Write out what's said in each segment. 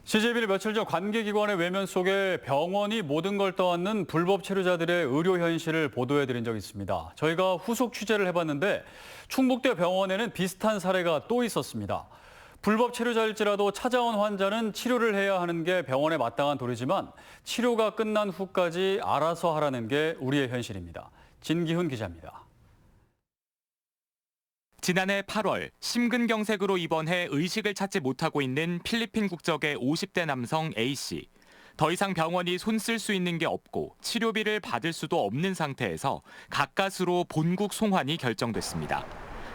CJB는 며칠 전 관계기관의 외면 속에 병원이 모든 걸 떠안는 불법 체류자들의 의료 현실을 보도해드린 적이 있습니다. 저희가 후속 취재를 해봤는데 충북대 병원에는 비슷한 사례가 또 있었습니다. 불법 체류자일지라도 찾아온 환자는 치료를 해야 하는 게 병원에 마땅한 도리지만 치료가 끝난 후까지 알아서 하라는 게 우리의 현실입니다. 진기훈 기자입니다. 지난해 8월 심근경색으로 입원해 의식을 찾지 못하고 있는 필리핀 국적의 50대 남성 A씨. 더 이상 병원이 손 쓸 수 있는 게 없고 치료비를 받을 수도 없는 상태에서 가까스로 본국 송환이 결정됐습니다.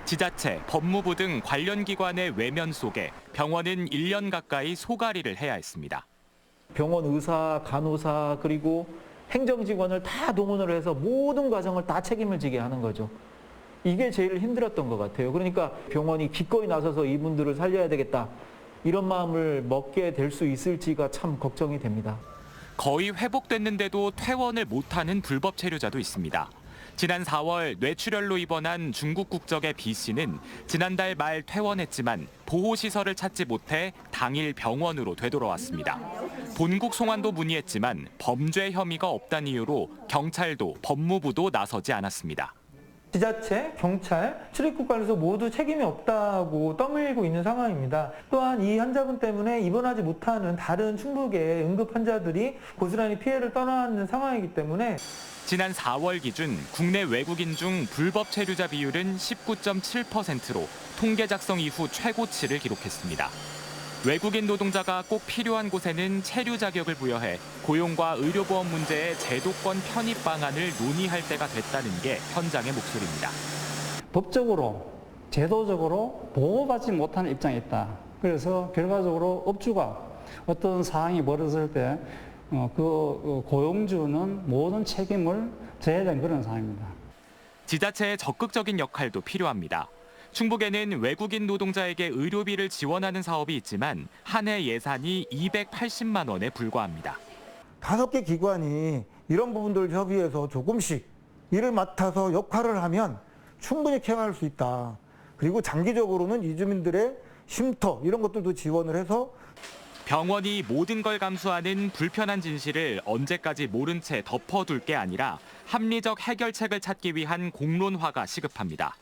지자체, 법무부 등 관련 기관의 외면 속에 병원은 1년 가까이 소가리를 해야 했습니다. 병원 의사, 간호사 그리고 행정직원을 다 동원을 해서 모든 과정을 다 책임을 지게 하는 거죠. 이게 제일 힘들었던 것 같아요. 그러니까 병원이 기꺼이 나서서 이분들을 살려야 되겠다. 이런 마음을 먹게 될 수 있을지가 참 걱정이 됩니다. 거의 회복됐는데도 퇴원을 못하는 불법 체류자도 있습니다. 지난 4월 뇌출혈로 입원한 중국 국적의 B씨는 지난달 말 퇴원했지만 보호시설을 찾지 못해 당일 병원으로 되돌아왔습니다. 본국 송환도 문의했지만 범죄 혐의가 없다는 이유로 경찰도 법무부도 나서지 않았습니다. 지자체, 경찰, 출입국관에서 모두 책임이 없다고 떠밀고 있는 상황입니다. 또한 이 환자분 때문에 입원하지 못하는 다른 충북의 응급 환자들이 고스란히 피해를 떠나는 상황이기 때문에 지난 4월 기준 국내 외국인 중 불법 체류자 비율은 19.7%로 통계 작성 이후 최고치를 기록했습니다. 외국인 노동자가 꼭 필요한 곳에는 체류 자격을 부여해 고용과 의료보험 문제의 제도권 편입 방안을 논의할 때가 됐다는 게 현장의 목소리입니다. 법적으로, 제도적으로 보호받지 못하는 입장에 있다. 그래서 결과적으로 업주가 어떤 사항이 벌어졌을 때 그 고용주는 모든 책임을 져야 되는 그런 상황입니다. 지자체의 적극적인 역할도 필요합니다. 충북에는 외국인 노동자에게 의료비를 지원하는 사업이 있지만 한 해 예산이 280만 원에 불과합니다. 5개 기관이 이런 부분들을 협의해서 조금씩 일을 맡아서 역할을 하면 충분히 케어할 수 있다. 그리고 장기적으로는 이주민들의 쉼터 이런 것들도 지원을 해서 병원이 모든 걸 감수하는 불편한 진실을 언제까지 모른 채 덮어둘 게 아니라 합리적 해결책을 찾기 위한 공론화가 시급합니다.